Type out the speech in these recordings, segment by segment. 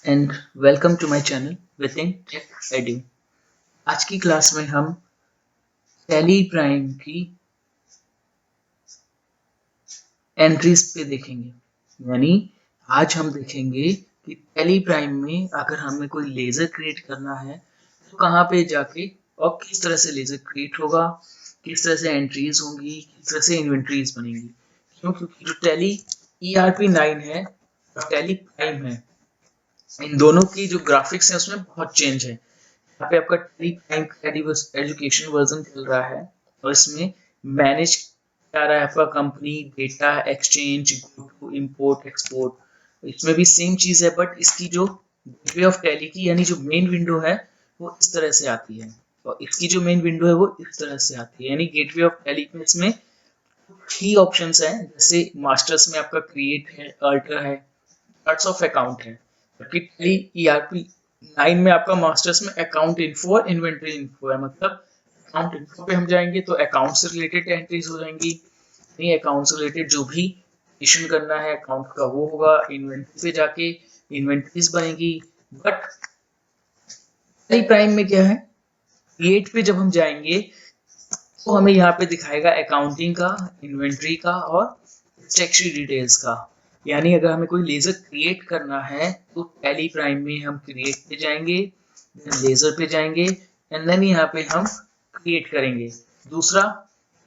And welcome to my channel within tech edu. आज की class में हम टैली प्राइम की एंट्रीज पे देखेंगे। यानी आज हम देखेंगे कि टैली प्राइम में अगर हमें कोई लेज़र क्रिएट करना है तो कहाँ पे जाके और किस तरह से लेज़र क्रिएट होगा, किस तरह से एंट्रीज होंगी, किस तरह से इन्वेंट्रीज बनेंगी। क्योंकि जो टैली ERP9 है और टैली प्राइम है, इन दोनों की जो ग्राफिक्स है उसमें बहुत चेंज है। यहाँ पे आपका ट्री प्राइम एजुकेशन वर्जन चल रहा है और इसमें मैनेज कर रहा है आपका company data exchange import export. इसमें भी सेम चीज है बट इसकी जो गेटवे ऑफ टैली की यानी जो मेन विंडो है वो इस तरह से आती है और इसकी जो मेन विंडो है वो इस तरह से आती है। यानी गेटवे ऑफ टैली में इसमें 3 ऑप्शंस हैं, जैसे मास्टर्स में आपका क्रिएट है, अल्टर है, चार्ट्स ऑफ अकाउंट है। जबकि टैली ERP9 में आपका मास्टर्स में अकाउंट इन्फो और इन्वेंटरी इन्फो है। मतलब अकाउंट इन्फो पे हम जाएंगे तो अकाउंट से रिलेटेड एंट्रीज हो जाएंगी, नहीं अकाउंट से रिलेटेड जो भी इशू करना है अकाउंट का वो होगा। इन्वेंटरी पे जाके इन्वेंटरीज बनेगी। बट टैली प्राइम में क्या है, क्रिएट पे जब हम जाएंगे तो हमें यहाँ पे दिखाएगा अकाउंटिंग का, इन्वेंट्री का और स्टेटरी डिटेल्स का। यानी अगर हमें कोई लेजर क्रिएट करना है तो टैली प्राइम में हम क्रिएट पे जाएंगे, लेजर पे जाएंगे एंड देन यहाँ पे हम क्रिएट करेंगे। दूसरा,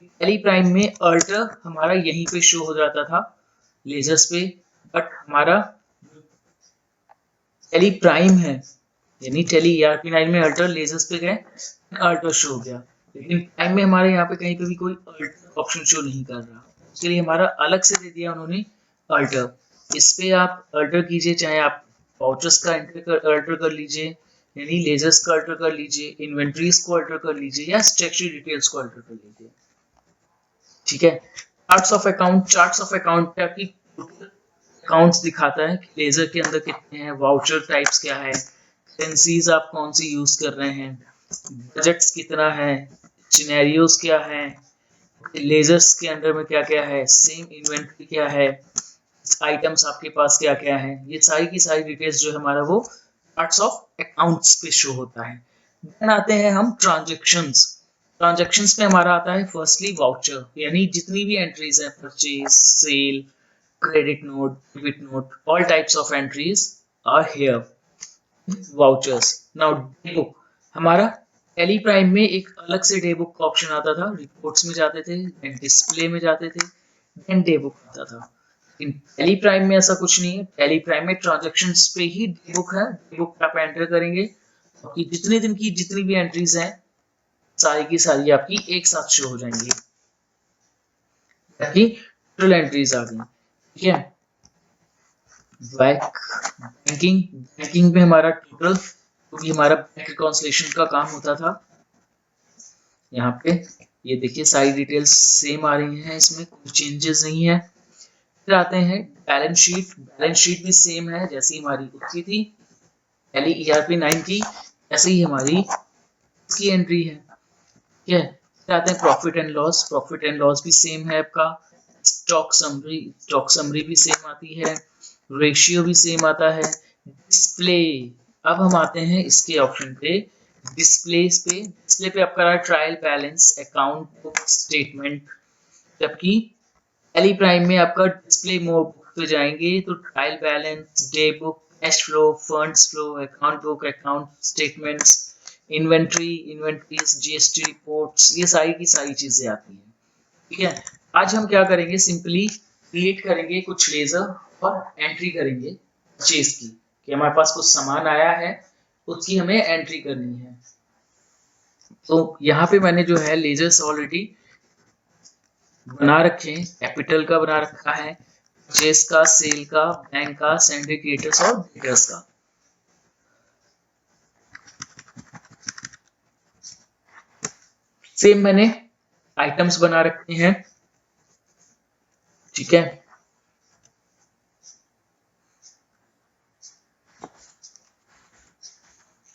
टैली प्राइम में अल्टर हमारा यहीं पे शो हो जाता था लेजर्स पे, बट हमारा टैली प्राइम है यानी टैली ERP9 में अल्टर लेजर्स पे गए, अल्टर शो हो गया। लेकिन टाइम में हमारे यहाँ पे कहीं पे भी कोई अल्टर ऑप्शन शो नहीं कर रहा, उसके लिए हमारा अलग से दे दिया उन्होंने अल्टर। इस पे आप अल्टर कीजिए, चाहे आप वाउचर्स का अल्टर कर लीजिए, यानी लेजर्स का अल्टर कर लीजिए, इन्वेंट्रीज को अल्टर कर लीजिए या स्ट्रक्चरल डिटेल्स को अल्टर कर लीजिए। ठीक है। चार्ट्स ऑफ अकाउंट पे आपकी अकाउंट्स दिखाता है कि लेजर के अंदर कितने हैं, वाउचर टाइप्स क्या है, करेंसीज आप कौन सी यूज कर रहे हैं, बजट्स कितना है, सिनेरियोस क्या है, लेजर्स के अंदर में क्या क्या है, सेम इन्वेंट्री क्या है, आइटम्स आपके पास क्या क्या है। ये सारी की सारी डिटेल्स जो है हमारा वो पार्ट्स ऑफ अकाउंट्स पे शो होता है। देन आते हैं हम ट्रांजेक्शंस। ट्रांजेक्शंस पे हमारा आता है फर्स्टली वाउचर, यानी जितनी भी एंट्रीज है, purchase, sale, credit note, debit note, all types of entries are here. Vouchers. Now day book हमारा टैली प्राइम में एक अलग से डे बुक का ऑप्शन आता था, रिपोर्ट्स में जाते थे, देन डिस्प्ले में जाते थे, देन डे बुक आता था। इन टैली प्राइम में ऐसा कुछ नहीं है। टैली प्राइम में ट्रांजैक्शंस पे ही डे बुक है, डे बुक आप एंटर करेंगे आपकी जितने दिन की जितनी भी एंट्रीज हैं सारी की सारी आपकी एक साथ शो हो जाएंगी, ताकि टोटल एंट्रीज आ गई। ठीक है। बैंकिंग में हमारा टोटल, क्योंकि हमारा बैंक रिकॉन्सिलेशन का काम होता था। यहाँ पे ये देखिए सारी डिटेल्स सेम आ रही हैं, इसमें कोई चेंजेस नहीं है। फिर आते हैं बैलेंस शीट। बैलेंस शीट भी सेम है जैसी हमारी उसकी थी टैली ERP9 की, ऐसे ही हमारी इसकी एंट्री है। ठीक है। फिर आते हैं profit and loss. Profit and loss भी सेम है आपका। स्टॉक समरी भी सेम आती है, रेशियो भी सेम आता है। डिस्प्ले, अब हम आते हैं इसके ऑप्शन पे, डिस्प्ले पे आपका trial balance, account book, statement. जबकि टैली प्राइम में आपका डिस्प्ले मोड बुक पे जाएंगे तो trial balance, day book, cash flow, funds flow, account book, account statements, inventories, GST reports, ये सारी की सारी चीजें आती हैं। ठीक है। आज हम क्या करेंगे, सिंपली क्रिएट करेंगे कुछ लेजर और एंट्री करेंगे परचेज की, कि हमारे पास कुछ सामान आया है उसकी हमें एंट्री करनी है। तो यहाँ पे मैंने जो है लेजर्स ऑलरेडी बना रखे हैं, कैपिटल का बना रखा है, परचेज का, सेल का, बैंक का, सैंडरी क्रिएटर्स और डेटर्स का। सेम मैंने आइटम्स बना रखे हैं। ठीक है।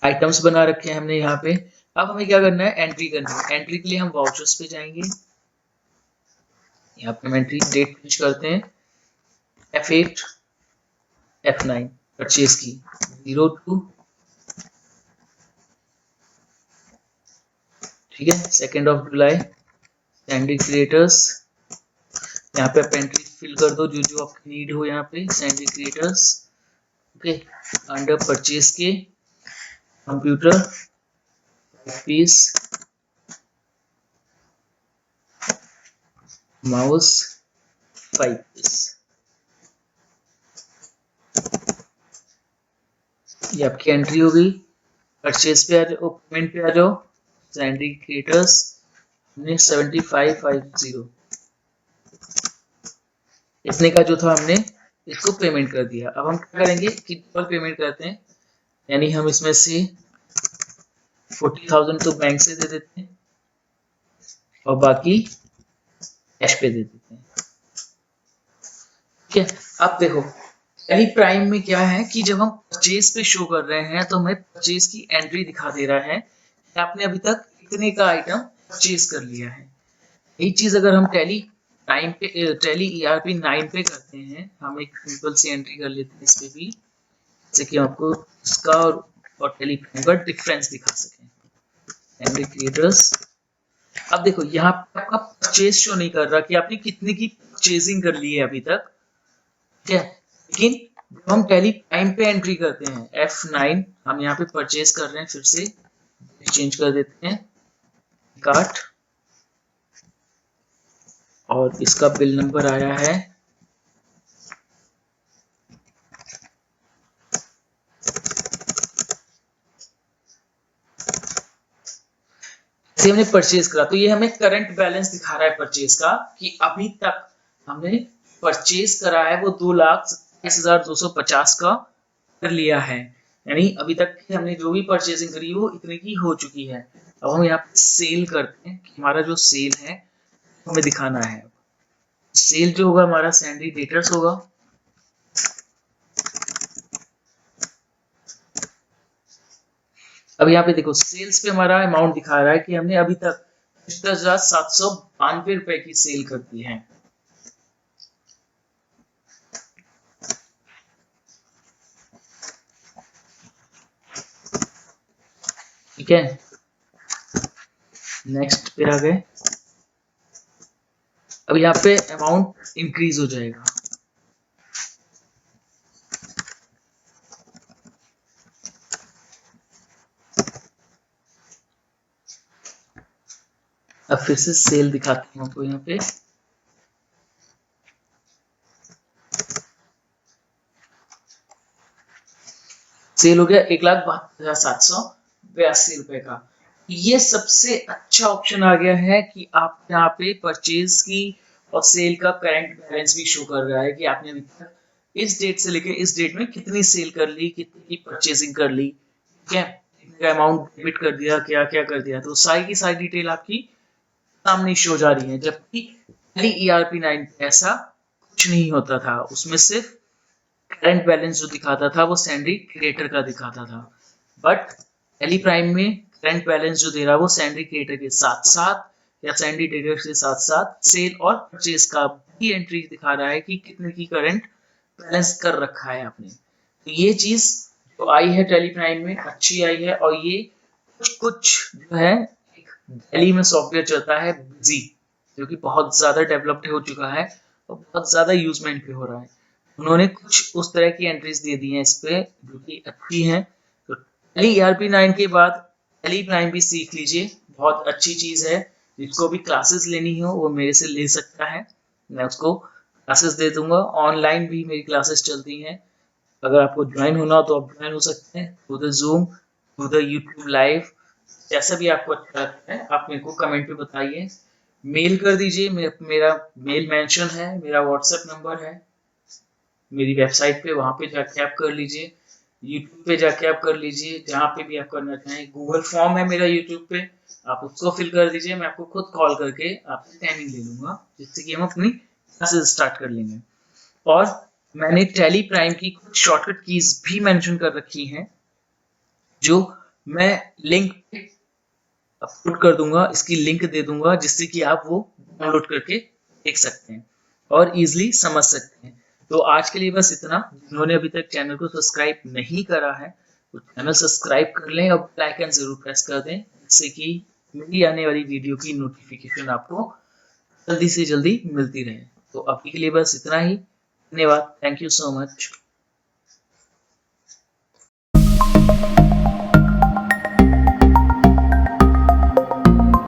आइटम्स बना रखे हैं हमने यहाँ पे। अब हमें क्या करना है, एंट्री करनी है। एंट्री के लिए हम वाउचर्स पे जाएंगे, यहाँ पे हम एंट्री डेट फिनिश करते हैं, F8 F9 परचेज की 02, ठीक है, 2 जुलाई सैंडी क्रिएटर्स। यहाँ पे आप एंट्री फिल कर दो जो जो आपकी नीड हो यहाँ पे Sandy creators. Okay, under purchase के कंप्यूटर पीस, माउस 5 पीस। ये आपकी एंट्री हो गई। परचेज पे आ जाओ, पेमेंट पे आ जाओ। सैंडी क्रिएटर्स हमने 7550 इतने का जो था हमने इसको पेमेंट कर दिया। अब हम क्या करेंगे कि डबल पेमेंट करते हैं, यानी हम इसमें से 40,000 तो बैंक से दे देते हैं और बाकी कैश पे दे देते हैं। ठीक है, अब देखो टैली प्राइम में क्या है कि जब हम परचेज पे शो कर रहे हैं तो हमें परचेज की एंट्री दिखा दे रहा है कि आपने अभी तक इतने का आइटम परचेज कर लिया है। यही चीज अगर हम टैली प्राइम पे टैली ERP 9 पे करते हैं, हम एक सिंपल सी एंट्री कर लेते हैं इस पे भी, जैसे कि आपको इसका और टैली प्राइम का डिफरेंस दिखा सकें। एंट्री क्रिएटर्स, अब देखो यहाँ पे आपका परचेज शो नहीं कर रहा कि आपने कितने की परचेजिंग कर ली है अभी तक, ठीक है, लेकिन जब हम टैली प्राइम पे एंट्री करते हैं F9, हम यहाँ पे परचेज कर रहे हैं, फिर से चेंज कर देते हैं कार्ट, और इसका बिल नंबर आया है हमने परचेज करा, तो ये हमें करंट बैलेंस दिखा रहा है परचेज का कि अभी तक हमने परचेज करा है वो 2,27,250 का कर लिया है, यानी अभी तक हमने जो भी परचेजिंग करी वो इतने की हो चुकी है। अब हम यहाँ पे सेल करते हैं कि हमारा जो सेल है हमें दिखाना है। सेल जो होगा हमारा सैंडी डेटर्स होगा। अब यहाँ पे देखो सेल्स पे हमारा अमाउंट दिखा रहा है कि हमने अभी तक 792 रुपए की सेल कर दी है। ठीक है, नेक्स्ट पे आ गए। अब यहाँ पे अमाउंट इंक्रीज हो जाएगा। अब फिर से सेल दिखाते हैं आपको यहाँ पे। सेल हो गया 1,72,782 रुपए का। ये सबसे अच्छा ऑप्शन आ गया है कि आप यहाँ पे परचेज की और सेल का करंट बैलेंस भी शो कर रहा है कि आपने अभी तक इस डेट से लेकर इस डेट में कितनी सेल कर ली, कितनी की परचेजिंग कर ली, ठीक है, कितने का अमाउंट डेबिट कर दिया, क्या क्या कर दिया, तो सारी की सारी डिटेल आपकी सामने शो जा रही है। जबकि ERP 9 ऐसा कुछ नहीं होता था, उसमें सिर्फ करंट बैलेंस जो दिखाता था वो सैंडी क्रिएटर का दिखाता था, बट टैली प्राइम में करंट बैलेंस जो दे रहा है वो सैंडी क्रिएटर के साथ साथ या सैंडी डेटर के साथ साथ सेल और परचेज का भी एंट्री दिखा रहा है कि कितने की करंट बैलेंस कर रखा है आपने। तो ये चीज जो आई है टैली प्राइम में अच्छी आई है, और ये कुछ जो है टैली में सॉफ्टवेयर चलता है बिजी, जो कि बहुत ज्यादा डेवलप्ड हो चुका है और बहुत ज्यादा यूजमेंट पे हो रहा है। उन्होंने कुछ उस तरह की एंट्रीज दे दी हैं इस पे जो कि अच्छी हैं। तो टैली ERP 9 के बाद टैली प्राइम भी सीख लीजिए, बहुत अच्छी चीज है। जिसको भी क्लासेस लेनी हो वो मेरे से ले सकता है, मैं उसको क्लासेस दे दूंगा। ऑनलाइन भी मेरी क्लासेस चलती हैं, अगर आपको ज्वाइन होना हो तो आप ज्वाइन हो सकते हैं through the zoom, through the YouTube live, जैसा भी आपको अच्छा लगता है आप मेरे को कमेंट पे बताइए, मेल कर दीजिए। मेरा मेल मेंशन है, मेरा व्हाट्सएप नंबर है मेरी वेबसाइट पे, वहां पे जाके आप कर लीजिए, यूट्यूब पे जाके आप कर लीजिए, जहाँ पे भी आप करना चाहें। गूगल फॉर्म है मेरा यूट्यूब पे, आप उसको फिल कर दीजिए, मैं आपको खुद कॉल करके आपसे टाइमिंग ले लूंगा जिससे कि हम अपनी क्लासेस स्टार्ट कर लेंगे। और मैंने टैली प्राइम की कुछ शॉर्टकट कीज भी मेंशन कर रखी हैं जो मैं लिंक अपलोड कर दूंगा, इसकी लिंक दे दूंगा जिससे कि आप वो डाउनलोड करके देख सकते हैं और इजीली समझ सकते हैं। तो आज के लिए बस इतना। जिन्होंने अभी तक चैनल को सब्सक्राइब नहीं करा है तो चैनल सब्सक्राइब कर लें और बेल आइकन जरूर प्रेस कर दें, जिससे कि मेरी आने वाली वीडियो की नोटिफिकेशन आपको जल्दी से जल्दी मिलती रहे। तो अभी के लिए बस इतना ही। धन्यवाद। Thank you so much.